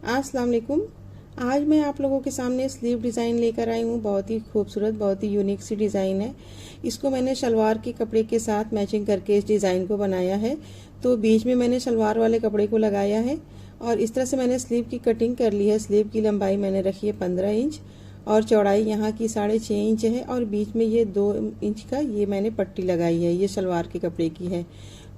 अस्सलाम वालेकुम। आज मैं आप लोगों के सामने स्लीव डिज़ाइन लेकर आई हूँ। बहुत ही खूबसूरत, बहुत ही यूनिक सी डिज़ाइन है। इसको मैंने शलवार के कपड़े के साथ मैचिंग करके इस डिज़ाइन को बनाया है। तो बीच में मैंने शलवार वाले कपड़े को लगाया है और इस तरह से मैंने स्लीव की कटिंग कर ली है। स्लीव की लंबाई मैंने रखी है 15 इंच और चौड़ाई यहाँ की 6.5 इंच है और बीच में ये 2 इंच का ये मैंने पट्टी लगाई है। ये शलवार के कपड़े की है।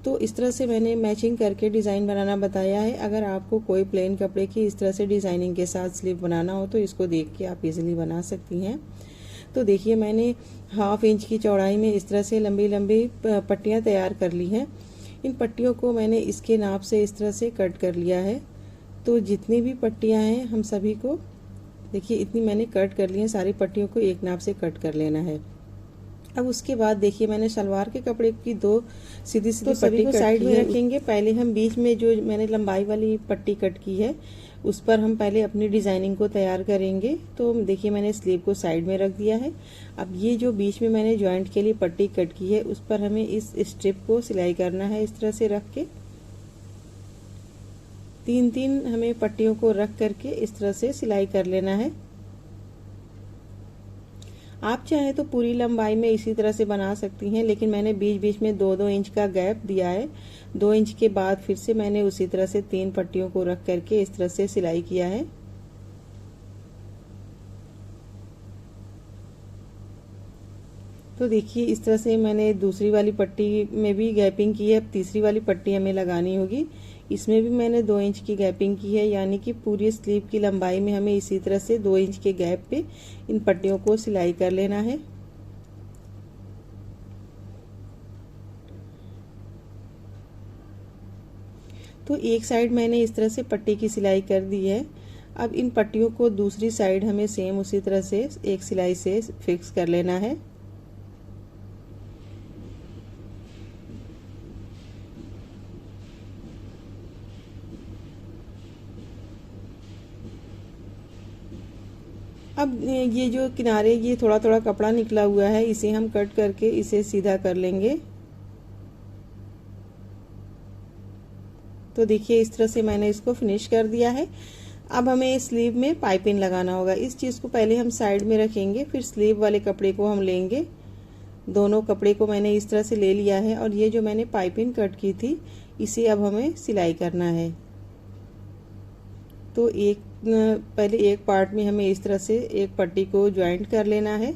तो इस तरह से मैंने मैचिंग करके डिज़ाइन बनाना बताया है। अगर आपको कोई प्लेन कपड़े की इस तरह से डिज़ाइनिंग के साथ स्लीव बनाना हो तो इसको देख के आप इजीली बना सकती हैं। तो देखिए, मैंने 1/2 इंच की चौड़ाई में इस तरह से लंबी लंबी पट्टियाँ तैयार कर ली हैं। इन पट्टियों को मैंने इसके नाप से इस तरह से कट कर लिया है। तो जितनी भी पट्टियाँ हैं हम सभी को देखिए इतनी मैंने कट कर ली हैं। सारी पट्टियों को एक नाप से कट कर लेना है। अब उसके बाद देखिए, मैंने शलवार के कपड़े की 2 सीधी सीधी पट्टी को साइड में रखेंगे। पहले हम बीच में जो मैंने लंबाई वाली पट्टी कट की है उस पर हम पहले अपनी डिज़ाइनिंग को तैयार करेंगे। तो देखिए, मैंने स्लीव को साइड में रख दिया है। अब ये जो बीच में मैंने जॉइंट के लिए पट्टी कट की है उस पर हमें इस स्ट्रिप को सिलाई करना है। इस तरह से रख के 3-3 हमें पट्टियों को रख करके इस तरह से सिलाई कर लेना है। आप चाहें तो पूरी लंबाई में इसी तरह से बना सकती हैं, लेकिन मैंने बीच बीच में 2-2 इंच का गैप दिया है। 2 इंच के बाद फिर से मैंने उसी तरह से 3 पट्टियों को रख करके इस तरह से सिलाई किया है। तो देखिए, इस तरह से मैंने दूसरी वाली पट्टी में भी गैपिंग की है। अब तीसरी वाली पट्टी हमें लगानी होगी। इसमें भी मैंने 2 इंच की गैपिंग की है, यानी कि पूरी स्लीव की लंबाई में हमें इसी तरह से 2 इंच के गैप पे इन पट्टियों को सिलाई कर लेना है। तो एक साइड मैंने इस तरह से पट्टी की सिलाई कर दी है। अब इन पट्टियों को दूसरी साइड हमें सेम उसी तरह से एक सिलाई से फिक्स कर लेना है। अब ये जो किनारे ये थोड़ा थोड़ा कपड़ा निकला हुआ है, इसे हम कट करके इसे सीधा कर लेंगे। तो देखिए, इस तरह से मैंने इसको फिनिश कर दिया है। अब हमें स्लीव में पाइपिंग लगाना होगा। इस चीज़ को पहले हम साइड में रखेंगे, फिर स्लीव वाले कपड़े को हम लेंगे। दोनों कपड़े को मैंने इस तरह से ले लिया है और ये जो मैंने पाइपिंग कट की थी इसे अब हमें सिलाई करना है। तो पहले एक पार्ट में हमें इस तरह से एक पट्टी को ज्वाइंट कर लेना है।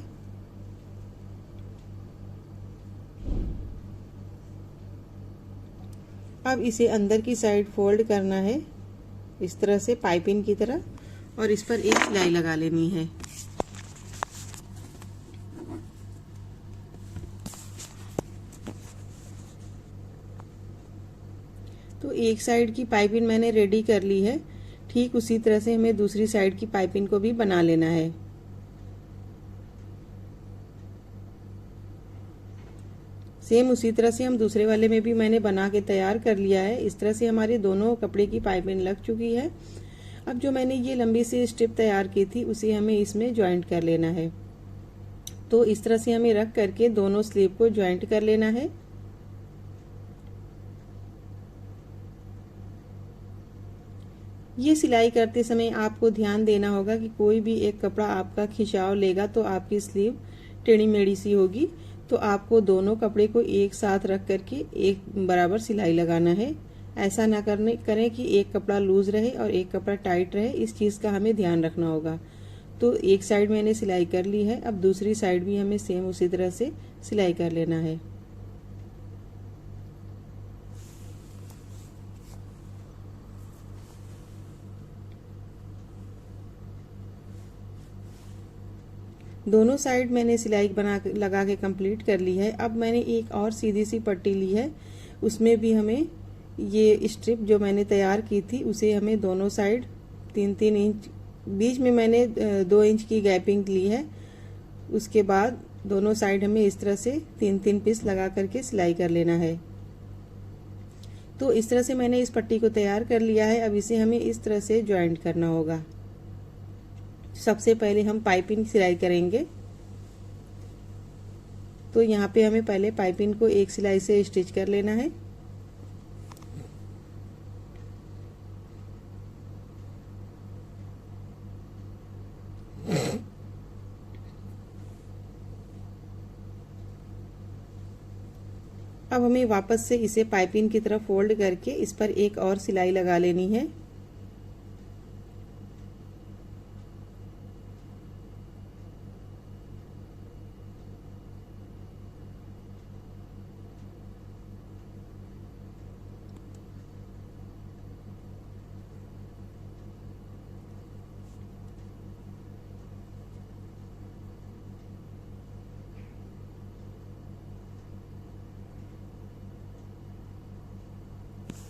अब इसे अंदर की साइड फोल्ड करना है इस तरह से पाइपिंग की तरह और इस पर एक सिलाई लगा लेनी है। तो एक साइड की पाइपिंग मैंने रेडी कर ली है। ठीक उसी तरह से हमें दूसरी साइड की पाइपिंग को भी बना लेना है। सेम उसी तरह से हम दूसरे वाले में भी मैंने बना के तैयार कर लिया है। इस तरह से हमारे दोनों कपड़े की पाइपिंग लग चुकी है। अब जो मैंने ये लंबी सी स्ट्रिप तैयार की थी उसे हमें इसमें ज्वाइंट कर लेना है। तो इस तरह से हमें रख करके दोनों स्लीव को ज्वाइंट कर लेना है। ये सिलाई करते समय आपको ध्यान देना होगा कि कोई भी एक कपड़ा आपका खिंचाव लेगा तो आपकी स्लीव टेढ़ी मेढ़ी सी होगी। तो आपको दोनों कपड़े को एक साथ रख करके एक बराबर सिलाई लगाना है। ऐसा ना करें कि एक कपड़ा लूज रहे और एक कपड़ा टाइट रहे। इस चीज़ का हमें ध्यान रखना होगा। तो एक साइड मैंने सिलाई कर ली है। अब दूसरी साइड भी हमें सेम उसी तरह से सिलाई कर लेना है। दोनों साइड मैंने सिलाई लगा के कंप्लीट कर ली है। अब मैंने एक और सीधी सी पट्टी ली है, उसमें भी हमें ये स्ट्रिप जो मैंने तैयार की थी उसे हमें दोनों साइड 3-3 इंच, बीच में मैंने 2 इंच की गैपिंग ली है। उसके बाद दोनों साइड हमें इस तरह से 3-3 पीस लगा करके सिलाई कर लेना है। तो इस तरह से मैंने इस पट्टी को तैयार कर लिया है। अब इसे हमें इस तरह से ज्वाइंट करना होगा। सबसे पहले हम पाइपिंग सिलाई करेंगे। तो यहाँ पे हमें पहले पाइपिंग को एक सिलाई से स्टिच कर लेना है। अब हमें वापस से इसे पाइपिंग की तरफ फोल्ड करके इस पर एक और सिलाई लगा लेनी है।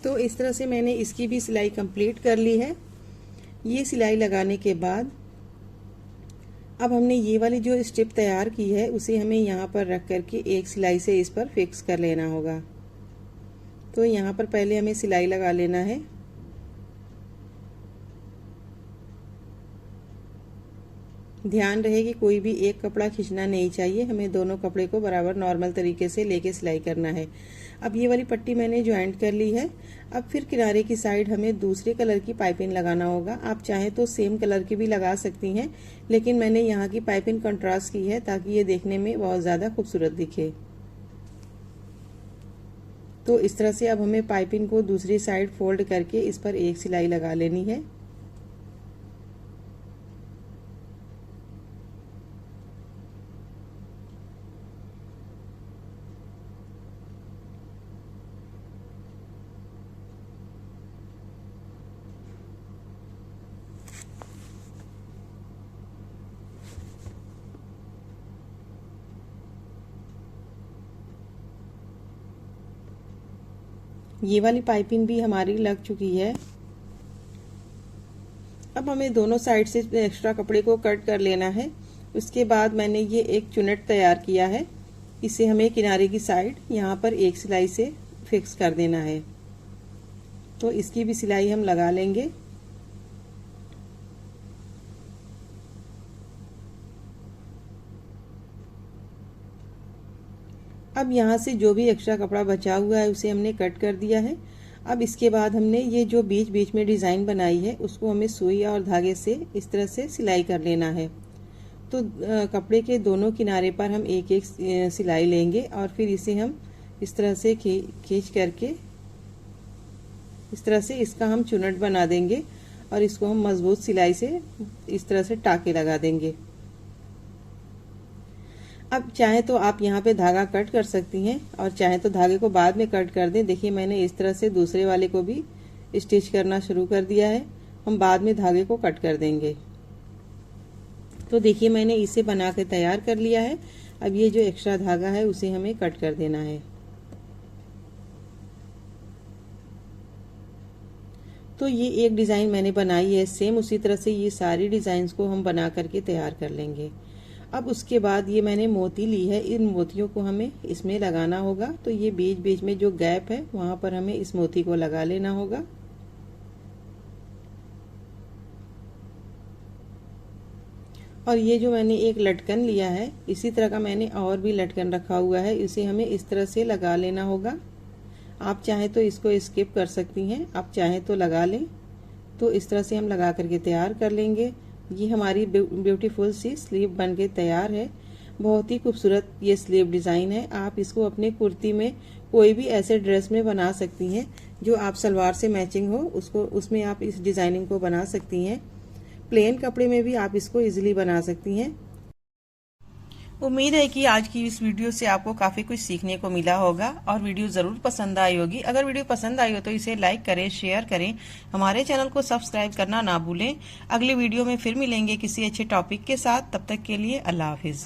तो इस तरह से मैंने इसकी भी सिलाई कंप्लीट कर ली है। ये सिलाई लगाने के बाद अब हमने ये वाली जो स्ट्रिप तैयार की है उसे हमें यहाँ पर रख करके एक सिलाई से इस पर फिक्स कर लेना होगा। तो यहाँ पर पहले हमें सिलाई लगा लेना है। ध्यान रहे कि कोई भी एक कपड़ा खींचना नहीं चाहिए, हमें दोनों कपड़े को बराबर नॉर्मल तरीके से लेके सिलाई करना है। अब ये वाली पट्टी मैंने ज्वाइंट कर ली है। अब फिर किनारे की साइड हमें दूसरे कलर की पाइपिंग लगाना होगा। आप चाहें तो सेम कलर की भी लगा सकती हैं, लेकिन मैंने यहाँ की पाइपिंग कंट्रास्ट की है ताकि ये देखने में बहुत ज़्यादा खूबसूरत दिखे। तो इस तरह से अब हमें पाइपिंग को दूसरी साइड फोल्ड करके इस पर एक सिलाई लगा लेनी है। ये वाली पाइपिंग भी हमारी लग चुकी है। अब हमें दोनों साइड से एक्स्ट्रा कपड़े को कट कर लेना है। उसके बाद मैंने ये एक चुनट तैयार किया है, इसे हमें किनारे की साइड यहाँ पर एक सिलाई से फिक्स कर देना है। तो इसकी भी सिलाई हम लगा लेंगे। अब यहाँ से जो भी एक्स्ट्रा कपड़ा बचा हुआ है उसे हमने कट कर दिया है। अब इसके बाद हमने ये जो बीच बीच में डिज़ाइन बनाई है उसको हमें सुई और धागे से इस तरह से सिलाई कर लेना है। तो कपड़े के दोनों किनारे पर हम एक एक सिलाई लेंगे और फिर इसे हम इस तरह से खींच करके इस तरह से इसका हम चुनट बना देंगे और इसको हम मजबूत सिलाई से इस तरह से टाके लगा देंगे। अब चाहे तो आप यहाँ पे धागा कट कर सकती हैं और चाहे तो धागे को बाद में कट कर दें। देखिए मैंने इस तरह से दूसरे वाले को भी स्टिच करना शुरू कर दिया है, हम बाद में धागे को कट कर देंगे। तो देखिए मैंने इसे बना के तैयार कर लिया है। अब ये जो एक्स्ट्रा धागा है उसे हमें कट कर देना है। तो ये एक डिज़ाइन मैंने बनाई है, सेम उसी तरह से ये सारी डिज़ाइंस को हम बना करके तैयार कर लेंगे। अब उसके बाद ये मैंने मोती ली है, इन मोतियों को हमें इसमें लगाना होगा। तो ये बीच बीच में जो गैप है वहाँ पर हमें इस मोती को लगा लेना होगा। और ये जो मैंने एक लटकन लिया है, इसी तरह का मैंने और भी लटकन रखा हुआ है, इसे हमें इस तरह से लगा लेना होगा। आप चाहें तो इसको स्किप कर सकती हैं, आप चाहें तो लगा लें। तो इस तरह से हम लगा करके तैयार कर लेंगे। ये हमारी ब्यूटीफुल सी स्लीव बन के तैयार है। बहुत ही खूबसूरत ये स्लीव डिज़ाइन है। आप इसको अपने कुर्ती में कोई भी ऐसे ड्रेस में बना सकती हैं जो आप सलवार से मैचिंग हो, उसमें आप इस डिज़ाइनिंग को बना सकती हैं। प्लेन कपड़े में भी आप इसको इजीली बना सकती हैं। उम्मीद है कि आज की इस वीडियो से आपको काफ़ी कुछ सीखने को मिला होगा और वीडियो ज़रूर पसंद आई होगी। अगर वीडियो पसंद आई हो तो इसे लाइक करें, शेयर करें, हमारे चैनल को सब्सक्राइब करना ना भूलें। अगली वीडियो में फिर मिलेंगे किसी अच्छे टॉपिक के साथ। तब तक के लिए अल्लाह हाफिज़।